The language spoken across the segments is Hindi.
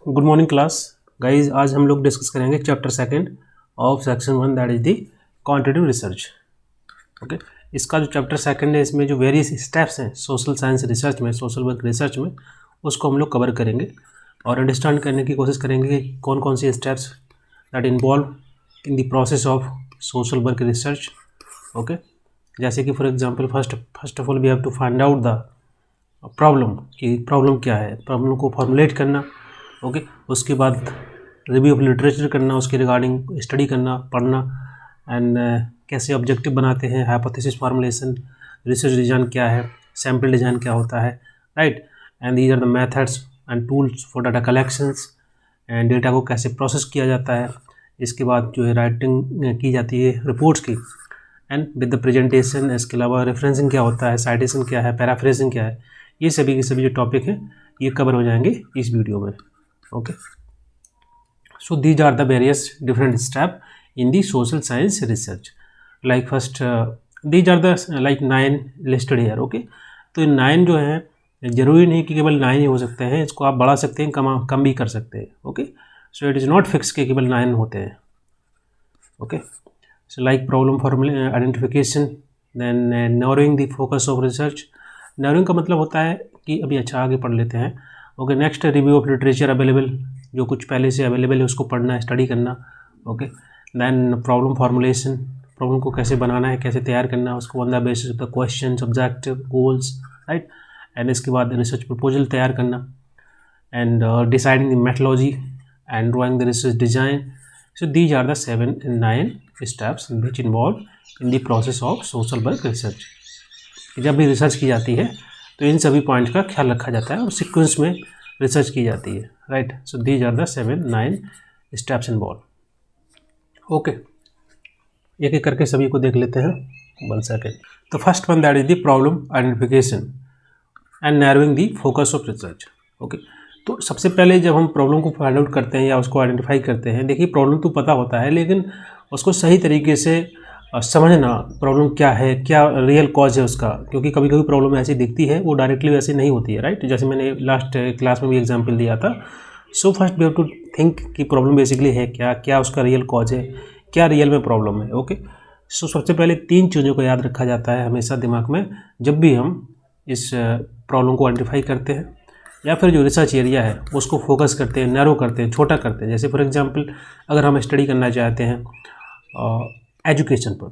Good morning class guys. आज हम लोग डिस्कस करेंगे chapter second of section 1 that is the quantitative research. Okay, इसका जो चैप्टर सेकंड है इसमें जो वेरियस स्टेप्स हैं सोशल साइंस रिसर्च में, सोशल वर्क रिसर्च में, उसको हम लोग कवर करेंगे और अंडरस्टैंड करने की कोशिश करेंगे कि कौन कौन सी steps that involve in the process of social work research. Okay, जैसे कि for example first of all we have to find out the problem, कि प्रॉब्लम क्या है, प्रॉब्लम को फॉर्मुलेट करना। ओके, उसके बाद रिव्यू ऑफ लिटरेचर करना, उसके रिगार्डिंग स्टडी करना, पढ़ना, एंड कैसे ऑब्जेक्टिव बनाते हैं, हाइपोथेसिस फार्मुलेशन, रिसर्च डिजाइन क्या है, सैम्पल डिजाइन क्या होता है, right. And these are the methods and tools for data collections, and data को कैसे प्रोसेस किया जाता है। इसके बाद जो है राइटिंग की जाती है रिपोर्ट्स की, एंड विद द प्रेजेंटेशन। इसके अलावा रेफरेंसिंग क्या होता है, साइटेशन क्या है, पैराफ्रेजिंग क्या है, ये सभी के सभी जो टॉपिक हैं ये कवर हो जाएंगे इस वीडियो में। Okay, so these are the various different step in the social science research. Like first these are the like 9 listed here. Okay, तो ये 9 जो है जरूरी नहीं कि केवल 9 ही हो सकते हैं, इसको आप बढ़ा सकते हैं, कम भी कर सकते हैं। Okay, so it is not fix के केवल 9 होते हैं। Okay, so like problem formula identification, then narrowing the focus of research. Narrowing का मतलब होता है कि अभी अच्छा आगे पढ़ लेते हैं। Okay, next review of literature available, जो कुछ पहले से अवेलेबल है उसको पढ़ना है, स्टडी करना। Okay, then problem formulation, problem को कैसे बनाना है, कैसे तैयार करना है उसको on the basis of the questions, objective, goals, right. And इसके बाद रिसर्च प्रपोजल तैयार करना, and deciding the methodology and drawing the research design. So these are the 7 and 9 steps which involve in the process of social work research. जब भी रिसर्च की जाती है तो इन सभी पॉइंट का ख्याल रखा जाता है और सीक्वेंस में रिसर्च की जाती है, right. So these are the 7-9 steps involve. Okay, एक एक करके सभी को देख लेते हैं, 1 सेकेंड। तो first one that is the problem identification and narrowing the focus of research. Okay, तो सबसे पहले जब हम प्रॉब्लम को फाइंड आउट करते हैं या उसको आइडेंटिफाई करते हैं, देखिए प्रॉब्लम तो पता होता है लेकिन उसको सही तरीके से समझना, प्रॉब्लम क्या है, क्या रियल कॉज है उसका, क्योंकि कभी कभी प्रॉब्लम ऐसी दिखती है वो डायरेक्टली वैसे नहीं होती है, राइट। जैसे मैंने लास्ट क्लास में भी एग्जांपल दिया था। So first we have to think कि प्रॉब्लम बेसिकली है क्या, क्या उसका रियल कॉज है, क्या रियल में प्रॉब्लम है। ओके, सो सबसे पहले 3 चीज़ों को याद रखा जाता है हमेशा दिमाग में जब भी हम इस प्रॉब्लम को आइडेंटिफाई करते हैं या फिर जो रिसर्च एरिया है उसको फोकस करते हैं, नैरो करते हैं, छोटा करते हैं। जैसे फॉर एग्जांपल अगर हम स्टडी करना चाहते हैं एजुकेशन पर,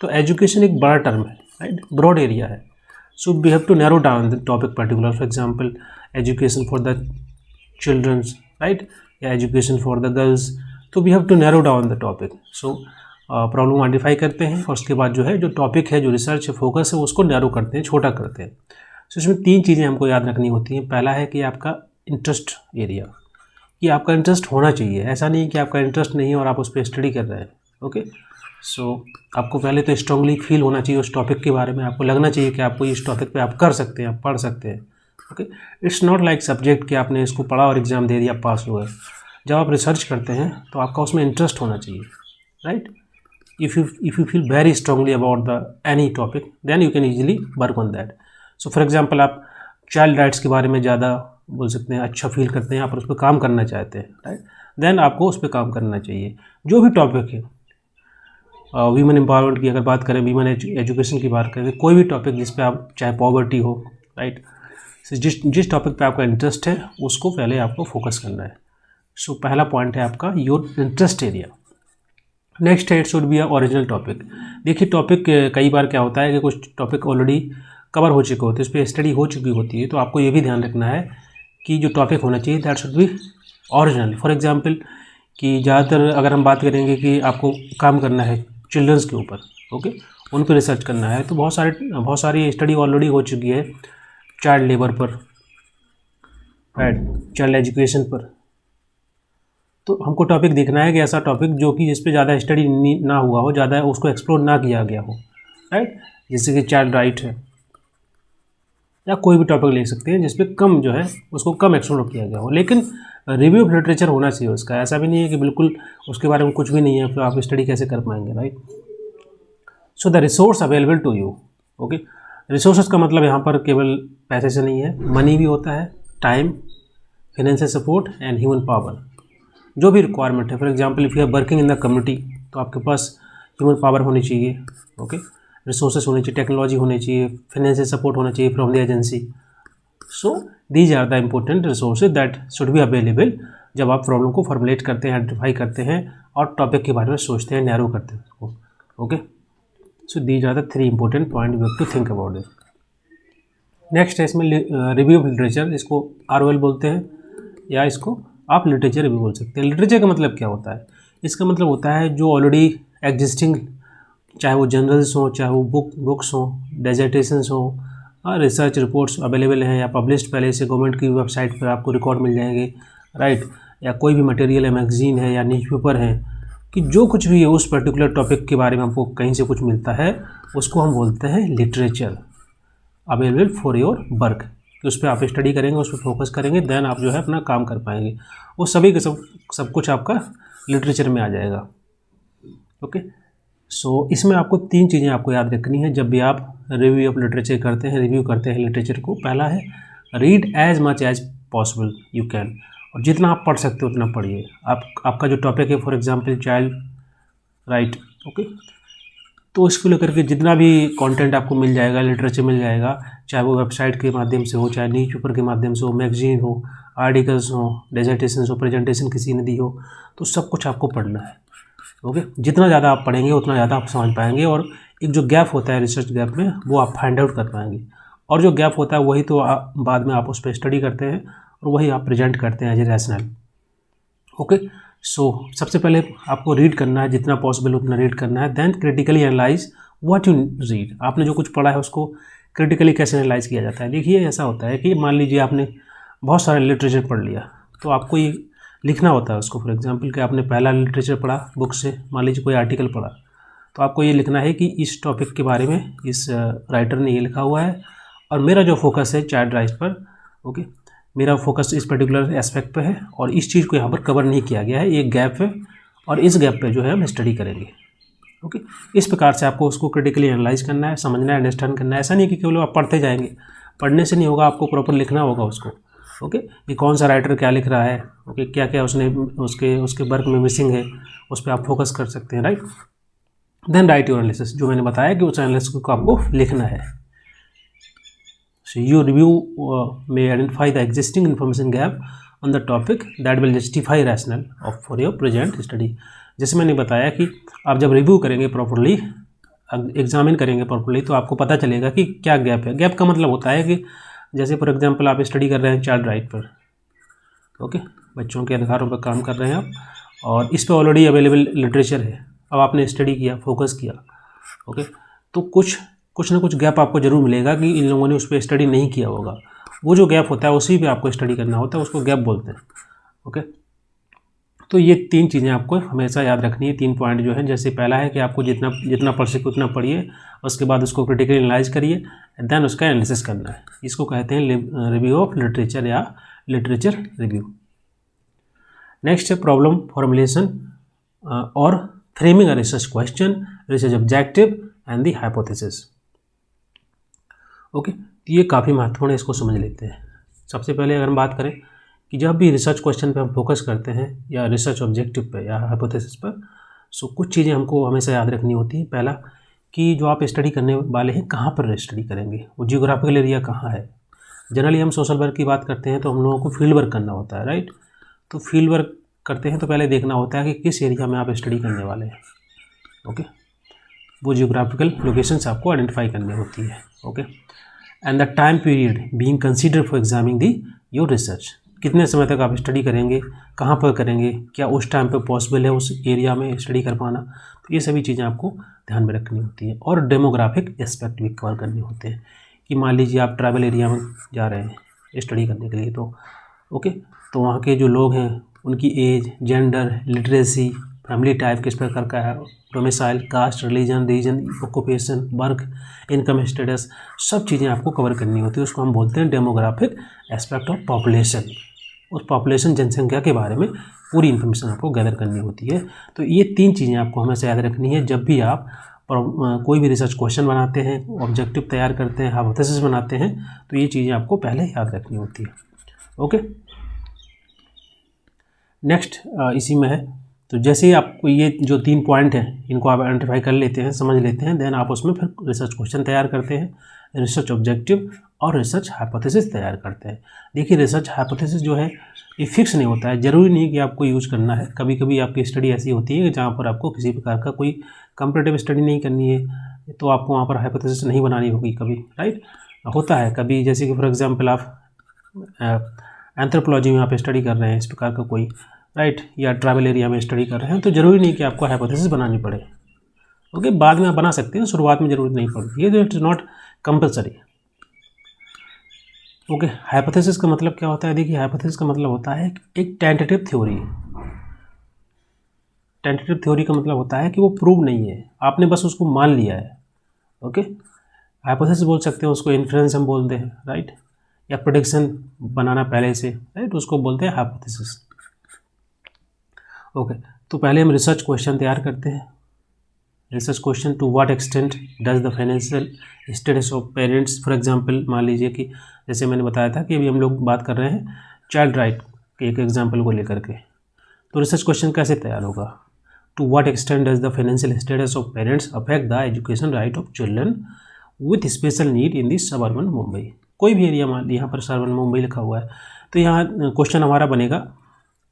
तो एजुकेशन एक बड़ा टर्म है, राइट, ब्रॉड एरिया है। So we have to narrow down the topic particular, for example education for the childrens, right, या एजुकेशन फॉर द गर्ल्स। तो we have to narrow down the topic. So problem identify करते हैं और उसके बाद जो है जो टॉपिक है, जो रिसर्च है, फोकस है, उसको नैरो करते हैं, छोटा करते हैं। सो इसमें 3 चीज़ें हमको याद रखनी होती हैं। पहला है कि आपका इंटरेस्ट एरिया, कि आपका इंटरेस्ट होना चाहिए, ऐसा नहीं कि आपका इंटरेस्ट नहीं है और आप उस पर स्टडी कर रहे हैं। ओके, सो आपको पहले तो स्ट्रांगली फील होना चाहिए उस टॉपिक के बारे में, आपको लगना चाहिए कि आपको इस टॉपिक पे आप कर सकते हैं, आप पढ़ सकते हैं। Okay, it's not like subject कि आपने इसको पढ़ा और एग्ज़ाम दे दिया, पास हुए। जब आप रिसर्च करते हैं तो आपका उसमें इंटरेस्ट होना चाहिए, right. If you feel very strongly about the any topic then you can easily work on that. So for example आप चाइल्ड राइट्स के बारे में ज़्यादा बोल सकते हैं, अच्छा फील करते हैं, आप उस पर काम करना चाहते हैं, राइट, देन आपको उस पर काम करना चाहिए। जो भी टॉपिक है, वीमेन एम्पावरमेंट की अगर बात करें, वीमेन एजुकेशन की बात करें, कोई भी टॉपिक जिस पे आप, चाहे पॉवर्टी हो, राइट, जिस टॉपिक पे आपका इंटरेस्ट है उसको पहले आपको फोकस करना है। सो पहला पॉइंट है आपका योर इंटरेस्ट एरिया। नेक्स्ट है it should be a original topic. देखिए टॉपिक कई बार क्या होता है कि कुछ टॉपिक ऑलरेडी कवर हो चुके होते हैं, इस पर स्टडी हो चुकी होती है, तो आपको ये भी ध्यान रखना है कि जो टॉपिक होना चाहिए that should B original. For example कि ज़्यादातर अगर हम बात करेंगे कि आपको काम करना है चिल्ड्रंस के ऊपर, ओके, उन पर रिसर्च करना है, तो बहुत सारी स्टडी ऑलरेडी हो चुकी है चाइल्ड लेबर पर, राइट, चाइल्ड एजुकेशन पर। तो हमको टॉपिक देखना है कि ऐसा टॉपिक जो कि जिस पे ज़्यादा स्टडी ना हुआ हो, ज़्यादा उसको एक्सप्लोर ना किया गया हो, राइट, जैसे कि चाइल्ड राइट है, या कोई भी टॉपिक ले सकते हैं जिसपे कम जो है उसको कम एक्सप्लोर किया गया हो, लेकिन रिव्यू ऑफ लिटरेचर होना चाहिए उसका। ऐसा भी नहीं है कि बिल्कुल उसके बारे में कुछ भी नहीं है तो आप स्टडी कैसे कर पाएंगे, right. So the resource available to you. Okay, resources का मतलब यहाँ पर केवल पैसे से नहीं है, मनी भी होता है, time, financial support and human power, जो भी रिक्वायरमेंट है। For example if you are working in the community, तो आपके पास ह्यूमन पावर होनी चाहिए, ओके, रिसोर्सेज होनी चाहिए, टेक्नोलॉजी होनी चाहिए, फाइनेंशियल सपोर्ट होना चाहिए from the agency. So these are the important resources that should be available जब आप प्रॉब्लम को फॉर्मुलेट करते हैं, आइडेंटिफाई करते हैं और टॉपिक के बारे में सोचते हैं, नैरो करते हैं उसको, okay. So these are the 3 important point you have to think about it. Next है इसमें रिव्यू ऑफ लिटरेचर, इसको ROL बोलते हैं या इसको आप लिटरेचर रिव्यू बोल सकते हैं। लिटरेचर का मतलब क्या होता है? इसका मतलब होता है जो ऑलरेडी एग्जिस्टिंग, चाहे वो जर्नल्स हो, चाहे वो बुक्स हो, डेजर्टेशंस हो, रिसर्च रिपोर्ट्स अवेलेबल हैं या पब्लिश्ड पहले से गवर्नमेंट की वेबसाइट पर आपको रिकॉर्ड मिल जाएंगे, राइट, या कोई भी मटेरियल है, मैगजीन है या न्यूज़पेपर है, कि जो कुछ भी है उस पर्टिकुलर टॉपिक के बारे में आपको कहीं से कुछ मिलता है, उसको हम बोलते हैं literature available for your work, कि उस पर आप स्टडी करेंगे, उस पर फोकस करेंगे, देन आप जो है अपना काम कर पाएंगे। वो सभी के सब कुछ आपका लिटरेचर में आ जाएगा, ओके। सो इसमें आपको 3 चीज़ें आपको याद रखनी है जब भी आप रिव्यू ऑफ लिटरेचर करते हैं, रिव्यू करते हैं लिटरेचर को। पहला है read as much as possible you can, और जितना आप पढ़ सकते हो उतना पढ़िए। आपका जो टॉपिक है, for example child right, okay, तो इसको लेकर के जितना भी कंटेंट आपको मिल जाएगा, लिटरेचर मिल जाएगा, चाहे वो वेबसाइट के माध्यम से हो, चाहे न्यूज़पेपर के माध्यम से हो, मैगजीन हो, आर्टिकल्स हो, डेजर्टेशन हो, प्रेजेंटेशन किसी ने दी हो, तो सब कुछ आपको पढ़ना है, ओके। जितना ज़्यादा आप पढ़ेंगे उतना ज़्यादा आप समझ पाएंगे, और एक जो गैप होता है रिसर्च गैप में, वो आप फाइंड आउट कर पाएंगे, और जो गैप होता है वही तो बाद में आप उस पर स्टडी करते हैं और वही आप प्रेजेंट करते हैं एज ए रैशनल, ओके। सो सबसे पहले आपको रीड करना है, जितना पॉसिबल उतना रीड करना है। Then critically analyse what you read, आपने जो कुछ पढ़ा है उसको क्रिटिकली कैसे एनालाइज किया जाता है। देखिए ऐसा होता है कि मान लीजिए आपने बहुत सारे लिटरेचर पढ़ लिया, तो आपको ये लिखना होता है उसको। फॉर एग्जांपल कि आपने पहला लिटरेचर पढ़ा बुक से, मान लीजिए कोई आर्टिकल पढ़ा, तो आपको ये लिखना है कि इस टॉपिक के बारे में इस राइटर ने ये लिखा हुआ है, और मेरा जो फोकस है चाइल्ड राइट्स पर, ओके, मेरा फोकस इस पर्टिकुलर एस्पेक्ट पे है, और इस चीज़ को यहाँ पर कवर नहीं किया गया है, एक गैप है, और इस गैप पे जो है हम स्टडी करेंगे, ओके। इस प्रकार से आपको उसको क्रिटिकली एनालाइज करना है, समझना है, अंडरस्टैंड करना है। ऐसा नहीं कि केवल आप पढ़ते जाएंगे, पढ़ने से नहीं होगा, आपको प्रॉपर लिखना होगा उसको, ओके, कि कौन सा राइटर क्या लिख रहा है, ओके, क्या क्या उसने उसके वर्क में मिसिंग है, उस पर आप फोकस कर सकते हैं, right. Then write your analysis, जो मैंने बताया कि उस एनालिसिस को आपको लिखना है। So your review may identify the existing information gap on the topic that will justify rationale for your present study। जैसे मैंने बताया कि आप जब रिव्यू करेंगे प्रॉपरली, एग्जामिन करेंगे प्रॉपरली, तो आपको पता चलेगा कि क्या गैप है। गैप का मतलब होता है कि जैसे फॉर एग्जांपल आप स्टडी कर रहे हैं चाइल्ड राइट पर, ओके, बच्चों के अधिकारों पर काम कर रहे हैं आप, और इस पर ऑलरेडी अवेलेबल लिटरेचर है, अब आपने स्टडी किया, फोकस किया, ओके, तो कुछ ना कुछ गैप आपको जरूर मिलेगा कि इन लोगों ने उस पर स्टडी नहीं किया होगा। वो जो गैप होता है उसी पे आपको स्टडी करना होता है, उसको गैप बोलते हैं, ओके। तो ये 3 चीज़ें आपको हमेशा याद रखनी है, 3 पॉइंट जो है। जैसे पहला है कि आपको जितना पढ़ सके उतना पढ़िए, उसके बाद उसको क्रिटिकली एनालाइज करिए, देन उसका एनालिसिस करना है। इसको कहते हैं रिव्यू ऑफ लिटरेचर या लिटरेचर रिव्यू। नेक्स्ट है प्रॉब्लम फॉर्मुलेशन और framing a research question, research objective and the hypothesis, okay. तो ये काफ़ी महत्वपूर्ण है, इसको समझ लेते हैं। सबसे पहले अगर हम बात करें कि जब भी रिसर्च क्वेश्चन पे हम फोकस करते हैं या रिसर्च ऑब्जेक्टिव पे या हाइपोथेसिस पर, सो कुछ चीज़ें हमको हमेशा याद रखनी होती है। पहला कि जो आप स्टडी करने वाले हैं कहाँ पर स्टडी करेंगे, वो जियोग्राफिकल एरिया कहाँ है। जनरली हम सोशल वर्क की बात करते हैं तो हम लोगों को फील्ड वर्क करना होता है, राइट। तो फील्ड वर्क करते हैं तो पहले देखना होता है कि किस एरिया में आप स्टडी करने वाले हैं, ओके। वो जियोग्राफिकल लोकेशंस आपको आइडेंटिफाई करनी होती है, okay. And the time period being consider for examining the your research, कितने समय तक आप स्टडी करेंगे, कहाँ पर करेंगे, क्या उस टाइम पे पॉसिबल है उस एरिया में स्टडी कर पाना। तो ये सभी चीज़ें आपको ध्यान में रखनी होती है। और डेमोग्राफिक एस्पेक्ट भी कवर करने होते हैं कि मान लीजिए आप ट्राइबल एरिया में जा रहे हैं स्टडी करने के लिए, तो ओके, तो वहाँ के जो लोग हैं उनकी age, gender, literacy, family type किस प्रकार का है, domicile, caste, religion, region, occupation, work, income status, सब चीज़ें आपको कवर करनी होती है। उसको हम बोलते हैं डेमोग्राफिक एस्पेक्ट ऑफ पॉपुलेशन। उस पॉपुलेशन जनसंख्या के बारे में पूरी इन्फॉर्मेशन आपको गैदर करनी होती है। तो ये 3 चीज़ें आपको हमेशा याद रखनी है जब भी आप कोई भी रिसर्च क्वेश्चन बनाते हैं, ऑब्जेक्टिव तैयार करते हैं, हाइपोथेसिस बनाते हैं, तो ये चीज़ें आपको पहले याद रखनी होती है, ओके। नेक्स्ट इसी में है, तो जैसे ही आपको ये जो 3 पॉइंट हैं इनको आप आइडेंटिफाई कर लेते हैं, समझ लेते हैं, देन आप उसमें फिर रिसर्च क्वेश्चन तैयार करते हैं, रिसर्च ऑब्जेक्टिव और रिसर्च हाइपोथेसिस तैयार करते हैं। देखिए रिसर्च हाइपोथेसिस जो है ये फिक्स नहीं होता है, ज़रूरी नहीं कि आपको यूज़ करना है। कभी कभी आपकी स्टडी ऐसी होती है जहाँ पर आपको किसी प्रकार का कोई कंपैरेटिव स्टडी नहीं करनी है, तो आपको वहाँ पर हाइपोथेसिस नहीं बनानी होगी कभी, राइट। होता है कभी, जैसे कि फॉर एग्जांपल आप एंथ्रोपोलॉजी में आप स्टडी कर रहे हैं इस प्रकार का कोई, राइट, या ट्रैवल एरिया में स्टडी कर रहे हैं, तो ज़रूरी नहीं कि आपको हाइपोथेसिस बनानी पड़े। ओके, बाद में आप बना सकते हैं, शुरुआत में ज़रूरत नहीं पड़ती है, तो it is not compulsory. Okay, hypothesis का मतलब क्या होता है? देखिए हाइपोथेसिस का मतलब होता है एक टेंटेटिव थ्योरी। टेंटेटिव थ्योरी का मतलब होता है कि वो प्रूव नहीं है, आपने बस उसको मान लिया है। ओके, हाइपोथेसिस बोल सकते हैं उसको, इन्फ्रेंस हम बोलते हैं, राइट, या प्रेडिक्शन बनाना पहले से, राइट, उसको बोलते हैं हाइपोथेसिस। ओके, तो पहले हम रिसर्च क्वेश्चन तैयार करते हैं। Research question, to what extent does the financial status of parents, for example मान लीजिए कि जैसे मैंने बताया था कि अभी हम लोग बात कर रहे हैं चाइल्ड राइट के एक एग्जांपल को लेकर के, तो रिसर्च क्वेश्चन कैसे तैयार होगा? To what extent does the financial status of parents affect the education right of children with special need in this suburban Mumbai. कोई भी एरिया मान यहाँ पर सबअर्बन मुंबई लिखा हुआ है, तो यहाँ क्वेश्चन हमारा बनेगा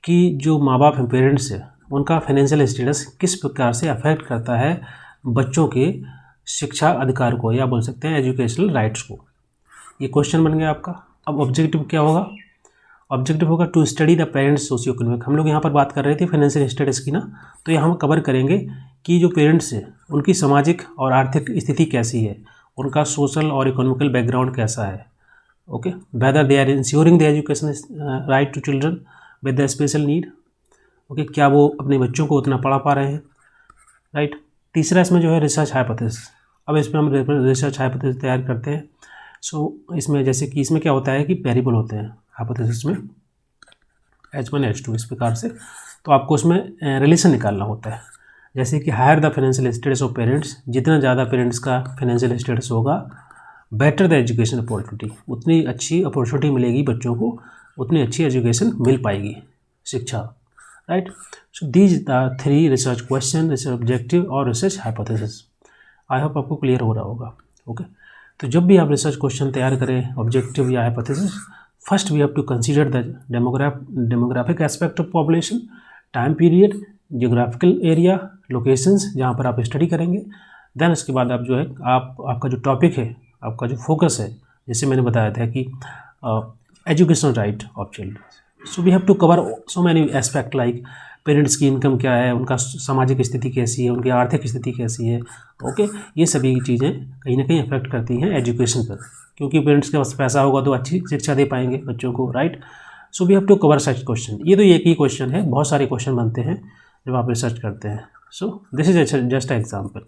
कि जो माँ बाप हैं, पेरेंट्स हैं, उनका फाइनेंशियल स्टेटस किस प्रकार से अफेक्ट करता है बच्चों के शिक्षा अधिकार को, या बोल सकते हैं एजुकेशनल राइट्स को। ये क्वेश्चन बन गया आपका। अब ऑब्जेक्टिव क्या होगा? ऑब्जेक्टिव होगा to study the parents socio economic. हम लोग यहाँ पर बात कर रहे थे फाइनेंशियल स्टेटस की ना, तो यहाँ हम कवर करेंगे कि जो पेरेंट्स हैं उनकी सामाजिक और आर्थिक स्थिति कैसी है, उनका सोशल और इकोनॉमिकल बैकग्राउंड कैसा है। Okay, whether they are ensuring the education right to children with the special need. Okay, क्या वो अपने बच्चों को उतना पढ़ा पा रहे हैं, राइट। तीसरा इसमें जो है रिसर्च हाइपोथेसिस। अब इसमें हम रिसर्च हाइपोथेसिस तैयार करते हैं। सो इसमें जैसे कि इसमें क्या होता है कि वेरिएबल होते हैं हाइपोथेसिस में, H1 H2 इस प्रकार से, तो आपको उसमें रिलेशन निकालना होता है। जैसे कि higher the financial status of parents, जितना ज़्यादा पेरेंट्स का फाइनेंशियल स्टेटस होगा, बेटर द एजुकेशन अपॉर्चुनिटी, उतनी अच्छी अपॉर्चुनिटी मिलेगी बच्चों को, उतनी अच्छी एजुकेशन मिल पाएगी, शिक्षा, right. So these the 3 research question, research objective और रिसर्च हाइपोथेसिस। आई होप आपको क्लियर हो रहा होगा। ओके, तो जब भी आप रिसर्च क्वेश्चन तैयार करें, ऑब्जेक्टिव या hypothesis, first we have to consider the demographic aspect of population, time period, geographical area, locations जहाँ पर आप स्टडी करेंगे। देन उसके बाद आप जो है आपका जो टॉपिक है, आपका जो फोकस है, जैसे मैंने बताया था कि educational right of children. So we have to cover so many aspect like parents की इनकम क्या है, उनका सामाजिक स्थिति कैसी है, उनकी आर्थिक स्थिति कैसी है। ओके, ये सभी चीज़ें कहीं ना कहीं अफेक्ट करती हैं एजुकेशन पर, क्योंकि पेरेंट्स के पास पैसा होगा तो अच्छी शिक्षा दे पाएंगे बच्चों को, right. So we have to cover such question. ये तो एक ही क्वेश्चन है, बहुत सारे क्वेश्चन बनते हैं जब आप रिसर्च करते हैं। So this is just example.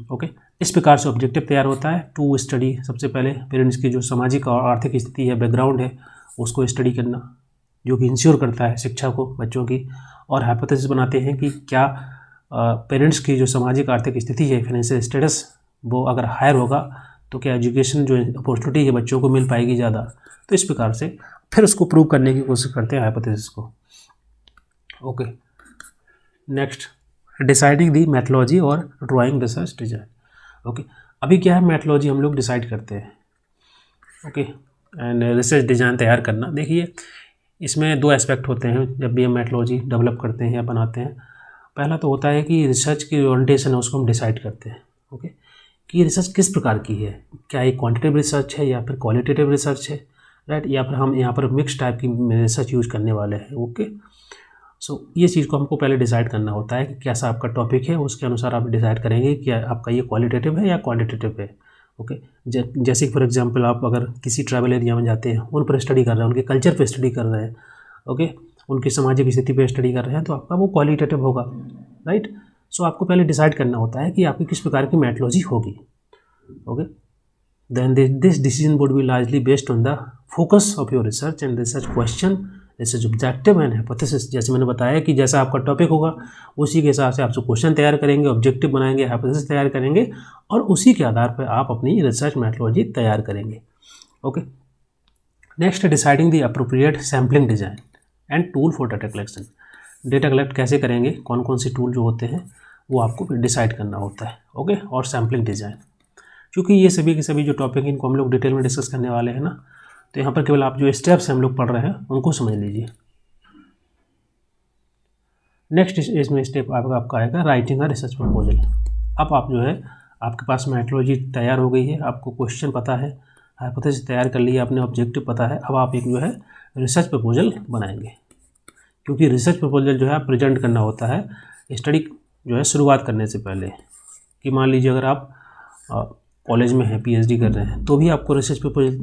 Okay, इस प्रकार से ऑब्जेक्टिव तैयार होता है। टू स्टडी, सबसे पहले पेरेंट्स की जो सामाजिक और आर्थिक स्थिति है, बैकग्राउंड है, उसको स्टडी करना, जो कि इंश्योर करता है शिक्षा को बच्चों की। और हाइपोथेसिस बनाते हैं कि क्या पेरेंट्स की जो सामाजिक आर्थिक स्थिति है, फाइनेंशियल स्टेटस, वो अगर हायर होगा तो क्या एजुकेशन जो अपॉर्चुनिटी है बच्चों को मिल पाएगी ज़्यादा। तो इस प्रकार से फिर उसको प्रूव करने की कोशिश करते हैं हाइपोथेसिस को। ओके, नेक्स्ट डिसाइडिंग दी मैथोलॉजी और ड्राइंग रिसर्च डिजाइन। ओके, अभी क्या है, मैथोलॉजी हम लोग डिसाइड करते हैं। ओके, एंड रिसर्च डिज़ाइन तैयार करना। देखिए इसमें 2 एस्पेक्ट होते हैं जब भी हम मैथोलॉजी डेवलप करते हैं या बनाते हैं। पहला तो होता है कि रिसर्च की ओरिएंटेशन है, उसको हम डिसाइड करते हैं। ओके, कि रिसर्च किस प्रकार की है, क्या ये क्वांटिटेटिव रिसर्च है या फिर क्वालिटेटिव रिसर्च है, राइट, या फिर हम यहाँ पर मिक्स टाइप की रिसर्च यूज करने वाले हैं। ओके, सो ये चीज़ को हमको पहले डिसाइड करना होता है कि कैसा आपका टॉपिक है, उसके अनुसार आप डिसाइड करेंगे कि आपका ये क्वालिटेटिव है या क्वांटिटेटिव है। ओके, जैसे फॉर एग्जांपल आप अगर किसी ट्रैवल एरिया में जाते हैं, उन पर स्टडी कर रहे हैं, उनके कल्चर पे स्टडी कर रहे हैं, ओके, उनकी सामाजिक स्थिति पे स्टडी कर रहे हैं, तो आपका वो क्वालिटेटिव होगा, राइट। सो आपको पहले डिसाइड करना होता है कि आपकी किस प्रकार की मैथोलॉजी होगी। Okay, then this decision would be largely based on the focus of your research and research question, research objective and hypothesis. जैसे मैंने बताया कि जैसा आपका टॉपिक होगा उसी के हिसाब से आप क्वेश्चन तैयार करेंगे, ऑब्जेक्टिव बनाएंगे, हाइपोथेसिस तैयार करेंगे, और उसी के आधार पर आप अपनी रिसर्च मैथोलॉजी तैयार करेंगे। Okay, next deciding the appropriate sampling design and tool for data collection. Data collect कैसे करेंगे, कौन कौन से टूल जो होते हैं वो आपको डिसाइड करना होता है। ओके, और सैम्पलिंग डिज़ाइन, क्योंकि ये सभी के सभी जो टॉपिक इनको हम लोग डिटेल में डिस्कस करने वाले हैं ना, तो यहाँ पर केवल आप जो स्टेप्स हम लोग पढ़ रहे हैं उनको समझ लीजिए। नेक्स्ट इसमें स्टेप आपका आएगा राइटिंग अ रिसर्च प्रपोजल। अब आप जो है आपके पास मेथोडोलॉजी तैयार हो गई है, आपको क्वेश्चन पता है, हाइपोथेसिस तैयार कर लिया आपने, ऑब्जेक्टिव पता है, अब आप एक जो है रिसर्च प्रपोजल बनाएंगे। क्योंकि रिसर्च प्रपोजल जो है आप प्रेजेंट करना होता है स्टडी जो है शुरुआत करने से पहले। कि मान लीजिए अगर आप कॉलेज में हैं, पीएचडी कर रहे हैं, तो भी आपको रिसर्च प्रपोजल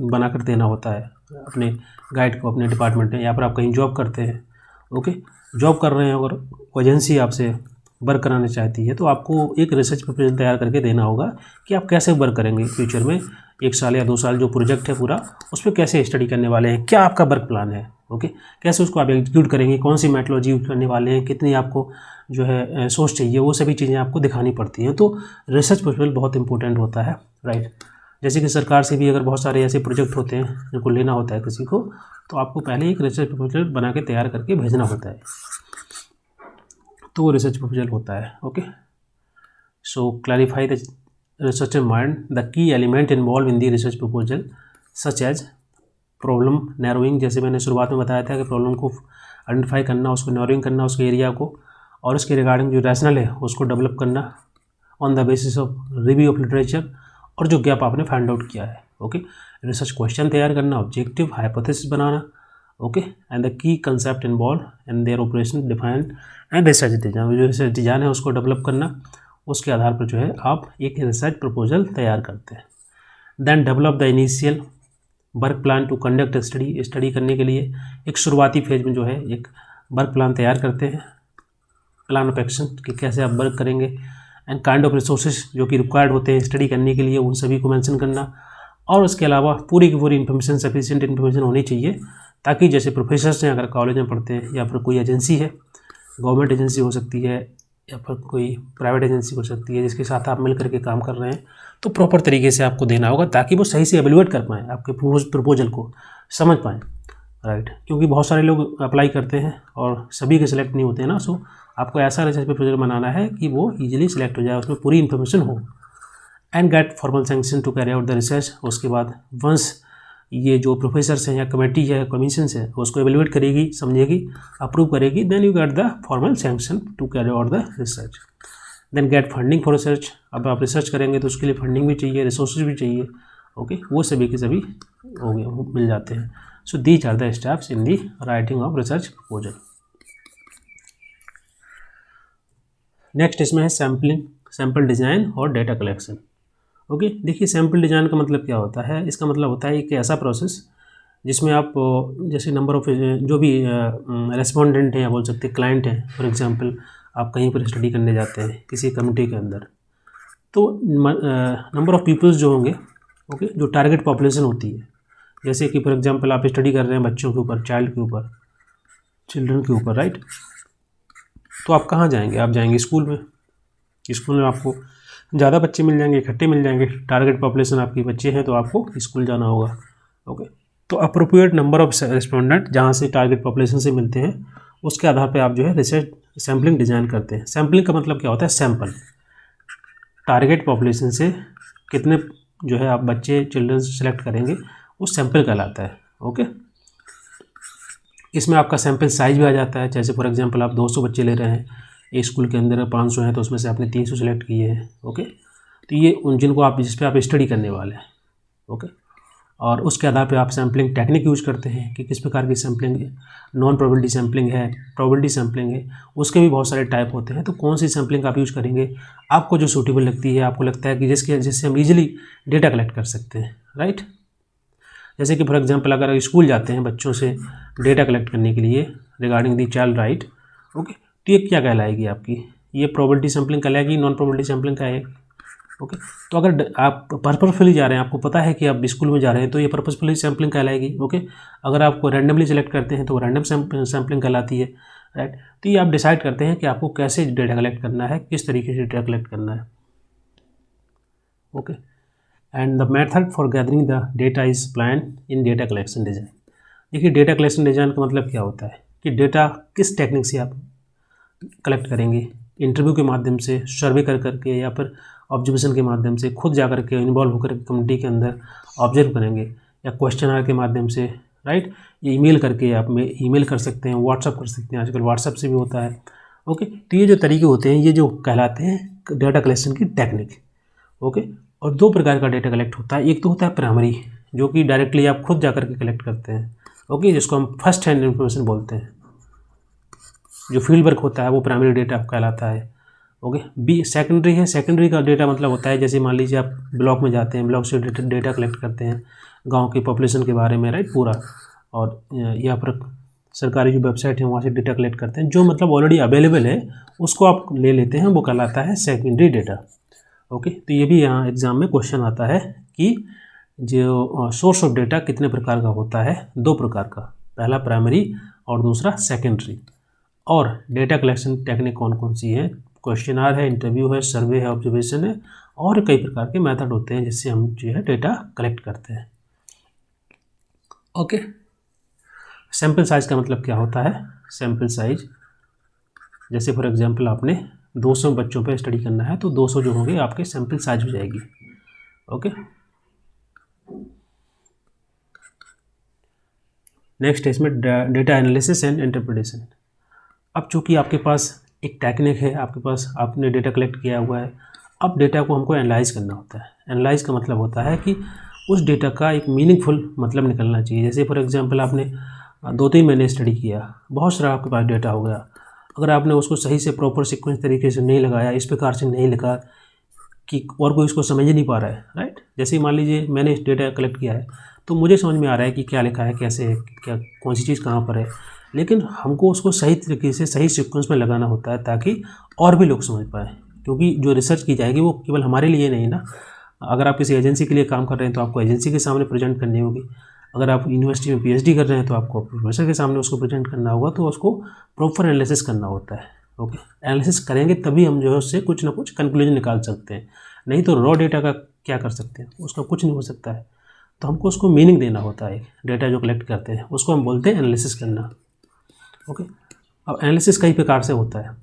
बनाकर देना होता है अपने गाइड को, अपने डिपार्टमेंट में, या फिर आप कहीं जॉब करते हैं। ओके, जॉब कर रहे हैं अगर एजेंसी आपसे वर्क कराना चाहती है तो आपको एक रिसर्च प्रपोजल तैयार करके देना होगा कि आप कैसे वर्क करेंगे फ्यूचर में, 1 साल या 2 साल जो प्रोजेक्ट है पूरा, उस पर कैसे स्टडी करने वाले हैं, क्या आपका वर्क प्लान है। ओके, कैसे उसको आप एग्जीक्यूट करेंगे, कौन सी मेथोडोलॉजी यूज करने वाले हैं, कितनी आपको जो है सोच चाहिए, वो सभी चीज़ें आपको दिखानी पड़ती हैं। तो रिसर्च प्रपोजल बहुत इंपॉर्टेंट होता है, राइट। जैसे कि सरकार से भी अगर बहुत सारे ऐसे प्रोजेक्ट होते हैं जिनको लेना होता है किसी को, तो आपको पहले एक रिसर्च प्रपोजल बना के तैयार करके भेजना होता है, तो वो रिसर्च प्रपोजल होता है। Okay, so clarify the researcher mind the key element involve in the research proposal such as problem narrowing. जैसे मैंने शुरुआत में बताया था कि प्रॉब्लम को आइडेंटिफाई करना, उसको नैरोइंग करना, उसके एरिया को, और उसके रिगार्डिंग जो रैशनल है उसको डेवलप करना on the basis of review of literature, और जो गैप आपने फाइंड आउट किया है। ओके, रिसर्च क्वेश्चन तैयार करना, objective, hypothesis banana. Okay, and the key concept involve and their operation defined and research design, जो रिसर्च डिजाइन है उसको डेवलप करना, उसके आधार पर जो है आप एक रिसर्च प्रपोजल तैयार करते हैं। Then develop the initial work plan to conduct study, study करने के लिए एक शुरुआती फेज में जो है एक वर्क प्लान तैयार करते हैं, प्लान ऑफ एक्शन कि कैसे आप वर्क करेंगे, एंड काइंड ऑफ रिसोर्सेज जो कि रिक्वायर्ड होते हैं स्टडी करने के लिए, उन सभी को मेंशन करना। और उसके अलावा पूरी की पूरी इन्फॉर्मेशन, सफिशिएंट इन्फॉर्मेशन होनी चाहिए, ताकि जैसे प्रोफेसर्स हैं अगर कॉलेज में पढ़ते हैं, या फिर कोई एजेंसी है, गवर्नमेंट एजेंसी हो सकती है या फिर कोई प्राइवेट एजेंसी हो सकती है जिसके साथ आप मिल करके काम कर रहे हैं, तो प्रॉपर तरीके से आपको देना होगा ताकि वो सही से एवेलुएट कर पाएँ, आपके प्रपोजल को समझ पाएँ, राइट। क्योंकि बहुत सारे लोग अप्लाई करते हैं और सभी के सिलेक्ट नहीं होते हैं ना, सो आपको ऐसा रिसर्च प्रपोजल बनाना है कि वो इजीली सिलेक्ट हो जाए, उसमें पूरी इन्फॉर्मेशन हो। And get formal sanction to carry out the research. उसके बाद वंस ये जो प्रोफेसर्स हैं या कमेटी है, कमीशन है, उसको एवेलुएट करेगी, समझेगी, अप्रूव करेगी, then you get the formal sanction to carry out the research. Then get funding for research. अब आप रिसर्च करेंगे तो उसके लिए फंडिंग भी चाहिए, रिसोर्सेज भी चाहिए। ओके, वो सभी के सभी हो गए, मिल जाते हैं। So these are the steps in the writing of research proposal. Next इसमें है सैम्पलिंग, सैम्पल डिज़ाइन और डेटा कलेक्शन। ओके, देखिए सैम्पल डिज़ाइन का मतलब क्या होता है, इसका मतलब होता है एक ऐसा प्रोसेस जिसमें आप जैसे नंबर ऑफ जो भी रेस्पोंडेंट हैं या बोल सकते हैं क्लाइंट हैं, फॉर एग्जांपल आप कहीं पर स्टडी करने जाते हैं किसी कम्युनिटी के अंदर, तो नंबर ऑफ पीपल्स जो होंगे, ओके, जो टारगेट पॉपुलेशन होती है, जैसे कि फॉर एग्जांपल आप स्टडी कर रहे हैं बच्चों के ऊपर, चाइल्ड के ऊपर, चिल्ड्रन के ऊपर, राइट। तो आप कहाँ जाएंगे, आप जाएंगे स्कूल में। स्कूल में आपको ज़्यादा बच्चे मिल जाएंगे, इकट्ठे मिल जाएंगे, टारगेट पॉपुलेशन आपकी बच्चे हैं तो आपको स्कूल जाना होगा। ओके, तो अप्रोप्रिएट नंबर ऑफ रेस्पोंडेंट जहाँ से टारगेट पॉपुलेशन से मिलते हैं, उसके आधार पे आप जो है रिसर्च सैम्पलिंग डिज़ाइन करते हैं। सैम्पलिंग का मतलब क्या होता है, सैंपल, टारगेट पॉपुलेशन से कितने जो है आप बच्चे, चिल्ड्रन सेलेक्ट करेंगे, वो सैंपल कहलाता है। ओके, इसमें आपका सैंपल साइज भी आ जाता है। जैसे फॉर एग्जांपल आप 200 बच्चे ले रहे हैं, एक स्कूल के अंदर 500 हैं, तो उसमें से आपने 300 सेलेक्ट किए हैं। ओके, तो ये उन जिनको आप जिस पे आप स्टडी करने वाले हैं। ओके, और उसके आधार पे आप सैम्पलिंग टेक्निक यूज करते हैं कि किस प्रकार की सैम्पलिंग है, नॉन प्रोबेबिलिटी सैम्पलिंग है, प्रोबेबिलिटी सैम्पलिंग है, उसके भी बहुत सारे टाइप होते हैं। तो कौन सी सैम्पलिंग आप यूज करेंगे, आपको जो सूटेबल लगती है, आपको लगता है कि जिससे हम इजीली डेटा कलेक्ट कर सकते हैं, राइट। जैसे कि फॉर एग्जांपल अगर स्कूल जाते हैं बच्चों से डेटा कलेक्ट करने के लिए regarding the child right, okay, तो ये क्या कहलाएगी आपकी, ये प्रोबेबिलिटी सैम्पलिंग कहलाएगी, नॉन प्रोबेबिलिटी सैम्पलिंग कहलाएगी। ओके, तो अगर आप पर्पसफुली जा रहे हैं, आपको पता है कि आप स्कूल में जा रहे हैं, तो ये पर्पसफुली सैम्पलिंग कहलाएगी। ओके, अगर आपको रैंडमली सेलेक्ट करते हैं तो वो रैंडम सैम्पलिंग कहलाती है, राइट। तो ये आप डिसाइड करते हैं कि आपको कैसे डेटा कलेक्ट करना है, किस तरीके से डेटा कलेक्ट करना है। Okay, and the method for gathering the data is planned in data collection design। देखिए डेटा कलेक्शन डिजाइन का मतलब क्या होता है कि डेटा किस टेक्निक से आप कलेक्ट करेंगे, इंटरव्यू के माध्यम से, सर्वे कर करके, या फिर ऑब्जर्वेशन के माध्यम से, खुद जा कर के इन्वॉल्व होकर कम्युनिटी के अंदर ऑब्जर्व करेंगे, या क्वेश्चन आर के माध्यम से, राइट, या ईमेल करके आप में ईमेल कर सकते हैं, व्हाट्सअप कर सकते हैं, आजकल व्हाट्सअप से भी होता है। ओके, तो ये जो तरीके होते हैं ये जो कहलाते हैं डेटा कलेक्शन की टेक्निक। ओके, और दो प्रकार का डेटा कलेक्ट होता है, एक तो होता है प्राइमरी जो कि डायरेक्टली आप खुद जा करके कलेक्ट करते हैं, ओके, जिसको हम फर्स्ट हैंड इन्फॉर्मेशन बोलते हैं। जो फील्ड वर्क होता है वो प्राइमरी डेटा कहलाता है। ओके, बी सेकेंडरी है। सेकेंडरी का डेटा मतलब होता है जैसे मान लीजिए आप ब्लॉक में जाते हैं, ब्लॉक से डेटा कलेक्ट करते हैं गांव की पॉपुलेशन के बारे में, राइट, पूरा, और यहाँ पर सरकारी जो वेबसाइट है वहाँ से डेटा कलेक्ट करते हैं, जो मतलब ऑलरेडी अवेलेबल है उसको आप ले लेते हैं, वो कहलाता है सेकेंडरी डेटा। ओके, तो ये भी यहाँ एग्जाम में क्वेश्चन आता है कि जो सोर्स ऑफ डेटा कितने प्रकार का होता है, दो प्रकार का, पहला प्राइमरी और दूसरा सेकेंडरी। और डेटा कलेक्शन टेक्निक कौन कौन सी है, क्वेश्चन आर है, इंटरव्यू है, सर्वे है, ऑब्जर्वेशन है, और कई प्रकार के मेथड होते हैं जिससे हम जो है डेटा कलेक्ट करते हैं। ओके, सैम्पल साइज का मतलब क्या होता है, सैम्पल साइज जैसे फॉर एग्जांपल आपने 200 बच्चों पे स्टडी करना है तो 200 जो होंगे आपके सैम्पल साइज हो जाएगी। ओके, नेक्स्ट है इसमें डेटा एनालिसिस एंड इंटरप्रिटेशन। अब चूँकि आपके पास एक टेक्निक है, आपके पास आपने डेटा कलेक्ट किया हुआ है, अब डेटा को हमको एनालाइज करना होता है। एनालाइज का मतलब होता है कि उस डेटा का एक मीनिंगफुल मतलब निकलना चाहिए। जैसे फॉर एग्जांपल आपने 2-3 महीने स्टडी किया, बहुत सारा आपके पास डेटा हो गया, अगर आपने उसको सही से प्रॉपर सीक्वेंस तरीके से नहीं लगाया, इस प्रकार से नहीं लिखा कि और कोई इसको समझ ही नहीं पा रहा है, राइट। जैसे ही मान लीजिए मैंने डेटा कलेक्ट किया है तो मुझे समझ में आ रहा है कि क्या लिखा है, कैसे है, क्या कौन सी चीज़ कहाँ पर है, लेकिन हमको उसको सही तरीके से सही सीक्वेंस में लगाना होता है ताकि और भी लोग समझ पाएँ, क्योंकि जो रिसर्च की जाएगी वो केवल हमारे लिए नहीं ना। अगर आप किसी एजेंसी के लिए काम कर रहे हैं तो आपको एजेंसी के सामने प्रेजेंट करनी होगी, अगर आप यूनिवर्सिटी में पीएचडी कर रहे हैं तो आपको प्रोफेसर के सामने उसको प्रेजेंट करना होगा, तो उसको प्रॉपर एनालिसिस करना होता है। ओके, एनालिसिस करेंगे तभी हम जो है उससे कुछ ना कुछ कंक्लूजन निकाल सकते हैं, नहीं तो रॉ डेटा का क्या कर सकते हैं, उसका कुछ नहीं हो सकता है। तो हमको उसको मीनिंग देना होता है, डेटा जो कलेक्ट करते हैं उसको हम बोलते हैं एनालिसिस करना। ओके, अब एनालिसिस कई प्रकार से होता है।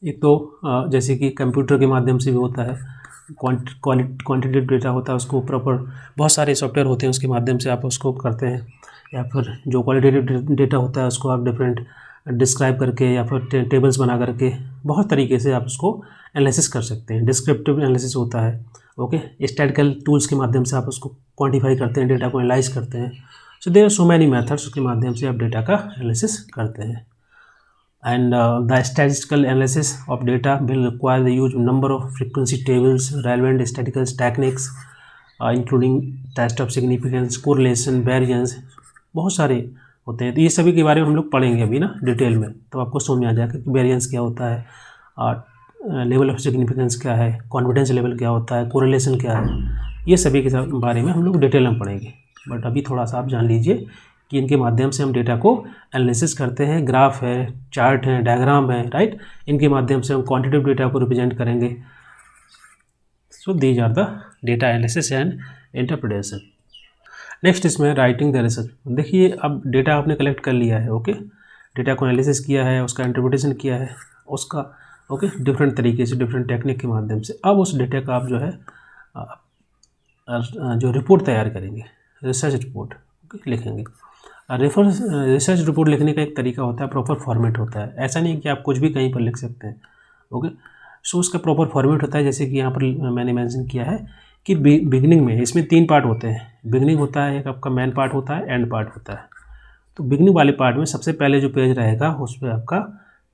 एक तो जैसे कि कंप्यूटर के माध्यम से भी होता है, क्वांटिटेटिव डेटा होता है, उसको प्रॉपर बहुत सारे सॉफ्टवेयर होते हैं उसके माध्यम से आप उसको करते हैं, या फिर जो क्वालिटेटिव डेटा होता है उसको आप डिफरेंट डिस्क्राइब करके या फिर टेबल्स बना करके बहुत तरीके से आप उसको एनालिसिस कर सकते हैं। डिस्क्रिप्टिव एनालिसिस होता है, ओके, स्टैटिस्टिकल टूल्स के माध्यम से आप उसको क्वांटिफाई करते हैं, डेटा को एनालाइज करते हैं। So there are so many methods के माध्यम से आप डेटा का एनालिसिस करते हैं। And the statistical analysis of data will require the use of number of frequency tables, relevant statistical techniques, including test of significance, correlation, variance, बहुत सारे होते हैं। तो ये सभी के बारे में हम लोग पढ़ेंगे अभी ना डिटेल में, तो आपको समझ में आ जाएगा कि वेरिएंस क्या होता है, लेवल ऑफ सिग्निफिकेंस क्या है, कॉन्फिडेंस लेवल क्या होता है, कोरिलेशन क्या है, ये सभी के बारे में हम लोग डिटेल में पढ़ेंगे। बट अभी थोड़ा सा आप जान लीजिए कि इनके माध्यम से हम डेटा को एनालिसिस करते हैं। ग्राफ है, चार्ट है, डायग्राम है, राइट, इनके माध्यम से हम क्वांटिटेटिव डेटा को रिप्रेजेंट करेंगे। So these are the data analysis and interpretation. Next इसमें राइटिंग द रिसर्च। देखिए अब डेटा आपने कलेक्ट कर लिया है, ओके, डेटा को एनालिसिस किया है, उसका इंटरप्रिटेशन किया है, उसका ओके डिफरेंट तरीके से डिफरेंट टेक्निक के माध्यम से अब उस डेटा का आप जो है जो रिपोर्ट तैयार करेंगे, रिसर्च रिपोर्ट लिखेंगे। रिसर्च रिपोर्ट लिखने का एक तरीका होता है, प्रॉपर फॉर्मेट होता है। ऐसा नहीं कि आप कुछ भी कहीं पर लिख सकते हैं, ओके। सो उसका प्रॉपर फॉर्मेट होता है, जैसे कि यहाँ पर मैंने मेंशन किया है कि बिगनिंग में इसमें 3 पार्ट होते हैं। बिगनिंग होता है, एक आपका मेन पार्ट होता है, एंड पार्ट होता है। तो बिगनिंग वाले पार्ट में सबसे पहले जो पेज रहेगा उस पर आपका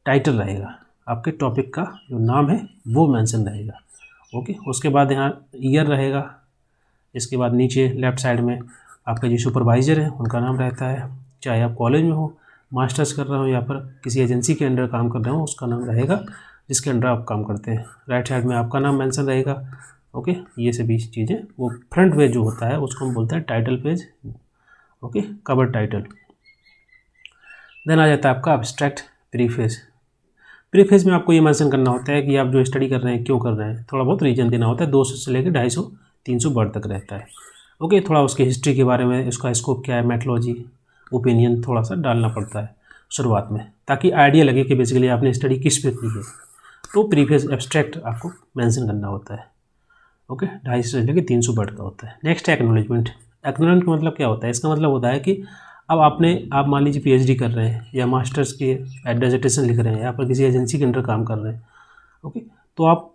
टाइटल रहेगा, आपके टॉपिक का जो नाम है वो मेंशन रहेगा, ओके। उसके बाद यहाँ ईयर रहेगा, इसके बाद नीचे लेफ्ट साइड में आपका जो सुपरवाइज़र है उनका नाम रहता है, चाहे आप कॉलेज में हो, मास्टर्स कर रहे हो या फिर किसी एजेंसी के अंडर काम कर रहे हो, उसका नाम रहेगा जिसके अंडर आप काम करते हैं। राइट साइड में आपका नाम मेंशन रहेगा, ओके। ये सभी चीज़ें, वो फ्रंट पेज जो होता है उसको हम बोलते हैं title page, okay, cover title. Then आ जाता है आपका एब्स्ट्रैक्ट प्रीफेज। प्रीफेज में आपको ये मेंशन करना होता है कि आप जो स्टडी कर रहे हैं क्यों कर रहे हैं, थोड़ा बहुत रीजन देना होता है। 200 से लेकर 250-300 वर्ड तक रहता है, ओके। थोड़ा उसकी हिस्ट्री के बारे में, उसका स्कोप क्या है, मेथोलॉजी, ओपिनियन थोड़ा सा डालना पड़ता है शुरुआत में, ताकि आइडिया लगे कि बेसिकली आपने स्टडी किस पे की है। तो प्रीवियस एब्स्ट्रैक्ट आपको मेंशन करना होता है। ओके, 250 से लेकर 300 वर्ड का होता है। नेक्स्ट है एक्नॉलेजमेंट। एक्नॉलेजमेंट का मतलब क्या होता है? इसका मतलब होता है कि अब आप मान लीजिए पीएचडी कर रहे हैं या मास्टर्स के डिसर्टेशन लिख रहे हैं या फिर किसी एजेंसी के अंडर काम कर रहे हैं। ओके, तो आप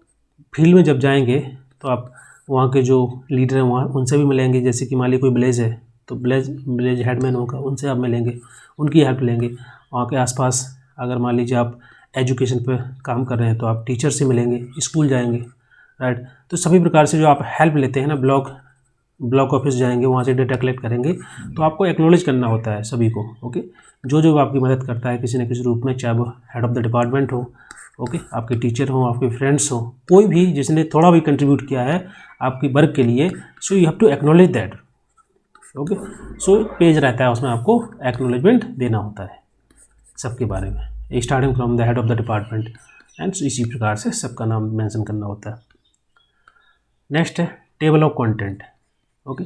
फील्ड में जब जाएंगे तो आप वहाँ के जो लीडर हैं वहाँ उनसे भी मिलेंगे। जैसे कि मान लीजिए कोई विलेज है तो विलेज हेडमैन होगा, उनसे आप मिलेंगे, उनकी हेल्प लेंगे। वहाँ के आसपास अगर मान लीजिए आप एजुकेशन पे काम कर रहे हैं तो आप टीचर से मिलेंगे, स्कूल जाएंगे, राइट। तो सभी प्रकार से जो आप हेल्प लेते हैं ना, ब्लॉक ऑफिस जाएंगे, वहाँ से डेटा कलेक्ट करेंगे, तो आपको एक्नॉलेज करना होता है सभी को। ओके, जो आपकी मदद करता है किसी न किसी रूप में, चाहे वो हेड ऑफ द डिपार्टमेंट हो, ओके, आपके टीचर हो, आपके फ्रेंड्स हो, कोई भी जिसने थोड़ा भी कंट्रीब्यूट किया है आपकी वर्क के लिए, so you have to acknowledge that. Okay, so page रहता है उसमें आपको एक्नॉलेजमेंट देना होता है सबके बारे में, starting from the head of the department and इसी प्रकार से सबका नाम मेंशन करना होता है। नेक्स्ट है table of content. Okay,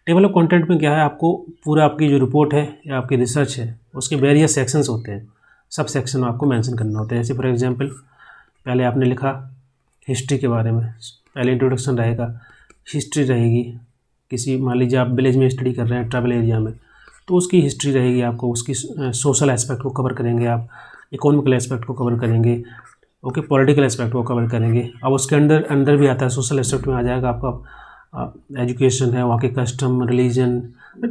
table of content में क्या है, आपको पूरा आपकी जो रिपोर्ट है या आपकी रिसर्च है उसके वेरियस सेक्शंस होते हैं, सब सेक्शन आपको मेंशन करना होता है। जैसे फॉर एग्जांपल पहले आपने लिखा हिस्ट्री के बारे में, पहले इंट्रोडक्शन रहेगा, हिस्ट्री रहेगी। किसी मान लीजिए आप विलेज में स्टडी कर रहे हैं ट्राइबल एरिया में, तो उसकी हिस्ट्री रहेगी, आपको उसकी सोशल एस्पेक्ट को कवर करेंगे, आप इकोनॉमिकल एस्पेक्ट को कवर करेंगे, ओके, पॉलिटिकल एस्पेक्ट को कवर करेंगे। अब उसके अंदर भी आता है, सोशल एस्पेक्ट में आ जाएगा आपका एजुकेशन है, वहाँ के कस्टम, रिलीजन,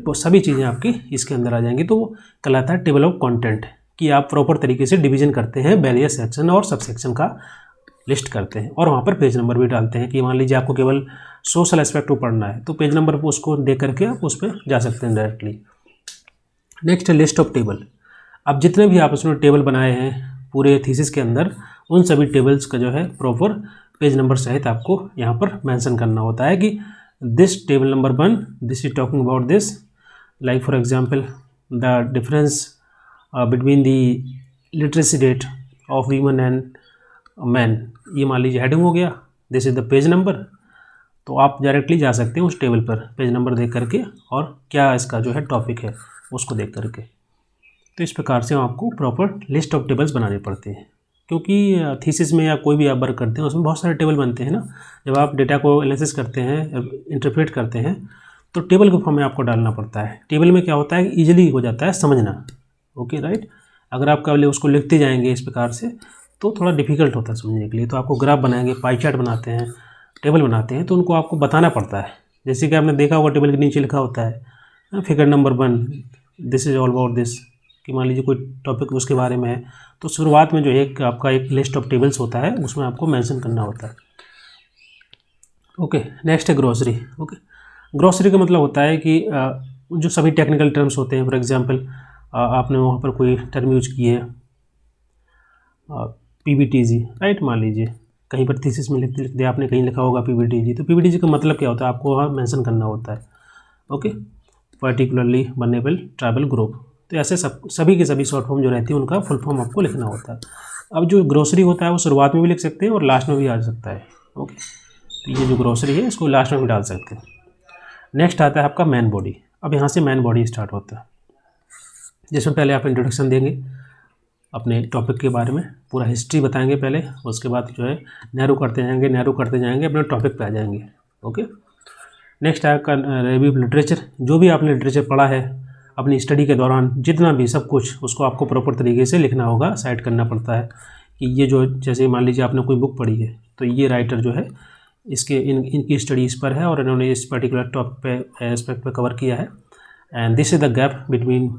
सभी चीज़ें आपकी इसके अंदर आ जाएंगी। तो वो कहलाता है टेबल ऑफ कंटेंट, कि आप प्रॉपर तरीके से डिवीजन करते हैं, वेरियस सेक्शन और सब सेक्शन का लिस्ट करते हैं, और वहाँ पर पेज नंबर भी डालते हैं कि मान लीजिए आपको केवल सोशल एस्पेक्ट को पढ़ना है तो पेज नंबर पर उसको देख करके आप उस पर जा सकते हैं डायरेक्टली। नेक्स्ट है लिस्ट ऑफ टेबल। अब जितने भी आप उसमें टेबल बनाए हैं पूरे थीसिस के अंदर, उन सभी टेबल्स का जो है प्रॉपर पेज नंबर सहित आपको यहाँ पर मेंशन करना होता है कि this table number 1 this is talking about this, like for example the difference between the literacy rate of women and man, ये मान लीजिए हेडिंग हो गया, this is the page number. तो आप डायरेक्टली जा सकते हैं उस टेबल पर पेज नंबर देख करके और क्या इसका जो है टॉपिक है उसको देख करके। तो इस प्रकार से आपको प्रॉपर लिस्ट ऑफ टेबल्स बनाने पड़ते हैं, क्योंकि थीसिस में या कोई भी आप वर्क करते हैं उसमें बहुत सारे टेबल बनते हैं ना। जब आप डेटा को एनालिसिस करते हैं, इंटरप्रेट करते हैं, तो टेबल के फॉर्म में आपको डालना पड़ता है। टेबल में क्या होता है, ईजिली हो जाता है समझना। Okay, right. अगर आप केवल उसको लिखते जाएंगे इस प्रकार से तो थोड़ा डिफिकल्ट होता है समझने के लिए। तो आपको ग्राफ बनाएंगे, पाई चार्ट बनाते हैं, टेबल बनाते हैं, तो उनको आपको बताना पड़ता है। जैसे कि आपने देखा होगा टेबल के नीचे लिखा होता है figure number 1 this is all about this, कि मान लीजिए कोई टॉपिक उसके बारे में है, तो शुरुआत में जो एक आपका एक लिस्ट ऑफ टेबल्स होता है उसमें आपको मेंशन करना होता है। ओके, नेक्स्ट है ग्रोसरी। ओके, ग्रोसरी का मतलब होता है कि जो सभी टेक्निकल टर्म्स होते हैं, फॉर एग्जांपल आपने वहाँ पर कोई टर्म यूज की है पीबीटीजी, राइट, मान लीजिए कहीं पर थीसिस में लिख दिया आपने, कहीं लिखा होगा पीबीटीजी, तो पीबीटीजी का मतलब क्या होता है आपको वहाँ मेंशन करना होता है। Okay, particularly vulnerable tribal group, तो ऐसे सभी के सभी शॉर्ट फॉर्म जो रहती है उनका फुल फॉर्म आपको लिखना होता है। अब जो ग्रोसरी होता है वो शुरुआत में भी लिख सकते हैं और लास्ट में भी आ सकता है। ओके, तो ये जो ग्रोसरी है इसको लास्ट में भी डाल सकते हैं। नेक्स्ट आता है आपका मैन बॉडी। अब यहाँ से मैन बॉडी स्टार्ट होता है, जिसमें पहले आप इंट्रोडक्शन देंगे अपने टॉपिक के बारे में, पूरा हिस्ट्री बताएंगे पहले, उसके बाद जो है नैरो करते जाएंगे अपने टॉपिक पे आ जाएंगे। ओके, नेक्स्ट आपका रिव्यू लिटरेचर। जो भी आपने लिटरेचर पढ़ा है अपनी स्टडी के दौरान, जितना भी सब कुछ, उसको आपको प्रॉपर तरीके से लिखना होगा, साइट करना पड़ता है कि ये जो, जैसे मान लीजिए आपने कोई बुक पढ़ी है तो ये राइटर जो है इसके इनकी स्टडी इस पर है और इन्होंने इस पर्टिकुलर टॉपिक पे एस्पेक्ट पे कवर किया है, and this is the gap between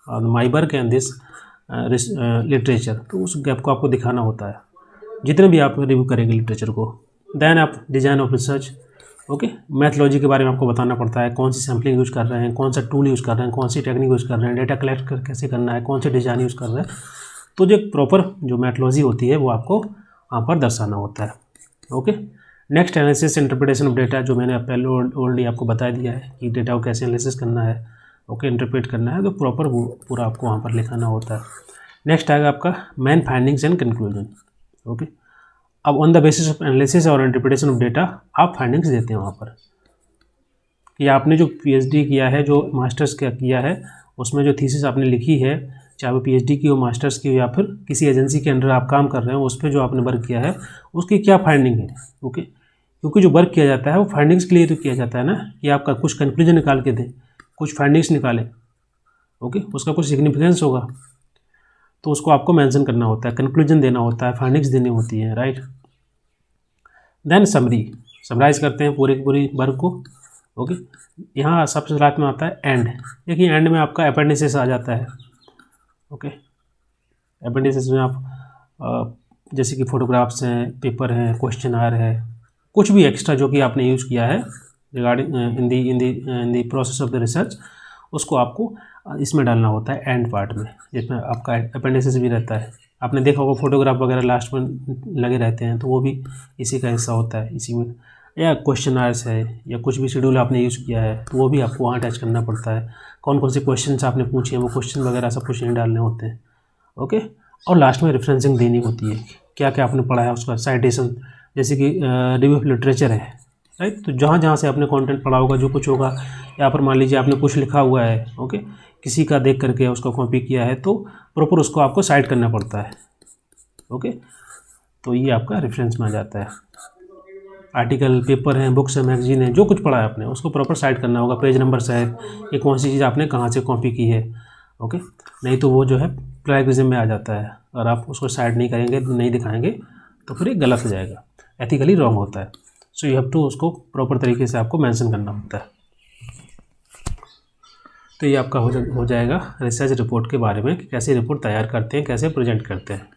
my work and this literature. तो उस गैप को आपको दिखाना होता है जितने भी आप रिव्यू करेंगे लिटरेचर को। देन आप design of research. Okay, methodology के बारे में आपको बताना पड़ता है, कौन सी सैम्पलिंग यूज़ कर रहे हैं, कौन सा टूल यूज़ कर रहे हैं, कौन सी टेक्निक यूज़ कर रहे हैं, डेटा कलेक्ट कर कैसे करना है, कौन से डिज़ाइन यूज़ कर रहे हैं। तो जो प्रॉपर जो मैथोलॉजी होती है वो आपको वहाँ पर दर्शाना होता है। Okay, next analysis interpretation of data, जो मैंने पहले ऑलरेडी आपको बता दिया है कि डेटा को कैसे एनालिसिस करना है, ओके, इंटरप्रेट करना है, तो प्रॉपर वो पूरा आपको वहाँ पर लिखाना होता है। नेक्स्ट आएगा आपका main findings and conclusion. Okay, अब on the basis of analysis और इंटरप्रिटेशन ऑफ डेटा आप फाइंडिंग्स देते हैं वहाँ पर कि आपने जो पीएचडी किया है, जो मास्टर्स किया है, उसमें जो थीसिस आपने लिखी है, चाहे वो पीएचडी की हो, मास्टर्स की हो, या फिर किसी एजेंसी के अंडर आप काम कर रहे हो, उस पर जो आपने वर्क किया है उसकी क्या फाइंडिंग है। ओके, क्योंकि जो वर्क किया जाता है वो फाइंडिंग्स के लिए तो किया जाता है ना, कि आपका कुछ कंक्लूजन निकाल के दें, कुछ फाइंडिंग्स निकालें। ओके, उसका कुछ सिग्निफिकेंस होगा तो उसको आपको मेंशन करना होता है, कंक्लूजन देना होता है, फाइंडिंग्स देनी होती है, राइट। देन समराइज करते हैं पूरी की पूरी वर्क को। ओके, यहाँ सबसे लास्ट में आता है एंड। देखिए एंड में आपका अपेंडिसेस आ जाता है। ओके, अपेंडिसेस में आप जैसे कि फोटोग्राफ्स हैं, पेपर हैं, क्वेश्चन आर है, कुछ भी एक्स्ट्रा जो कि आपने यूज़ किया है regarding in the process of the research, उसको आपको इसमें डालना होता है एंड पार्ट में, जिसमें आपका अपेंडिसेस भी रहता है। आपने देखा होगा फोटोग्राफ वगैरह लास्ट में लगे रहते हैं, तो वो भी इसी का हिस्सा होता है इसी में। या क्वेश्चन आर्स है या कुछ भी शेड्यूल आपने यूज़ किया है तो वो भी आपको वहाँ अटैच करना पड़ता है। कौन कौन से क्वेश्चन आपने पूछे हैं वो क्वेश्चन वगैरह सब कुछ नहीं डालने होते हैं। ओके, और लास्ट में रेफरेंसिंग देनी होती है, क्या क्या आपने पढ़ा है उसका साइटेशन, जैसे कि रिव्यू ऑफ लिटरेचर है, राइट। तो जहाँ जहाँ से आपने कंटेंट पढ़ा होगा, जो कुछ होगा, यहाँ पर मान लीजिए आपने कुछ लिखा हुआ है, ओके, किसी का देख करके उसको कॉपी किया है तो प्रॉपर उसको आपको साइट करना पड़ता है। ओके, तो ये आपका रेफरेंस में आ जाता है। आर्टिकल, पेपर हैं, बुक्स है, मैगजीन है, जो कुछ पढ़ा है आपने उसको प्रॉपर साइट करना होगा, पेज नंबर है, ये कौन सी चीज़ आपने कहाँ से कॉपी की है। ओके, नहीं तो वो जो है प्लेगरिज्म में आ जाता है, और आप उसको साइट नहीं करेंगे, नहीं दिखाएंगे तो फिर ये गलत हो जाएगा, एथिकली रॉन्ग होता है। सो यू हैव टू उसको प्रॉपर तरीके से आपको मेंशन करना होता है। तो ये आपका हो जाएगा रिसर्च रिपोर्ट के बारे में कि कैसे रिपोर्ट तैयार करते हैं, कैसे प्रेजेंट करते हैं।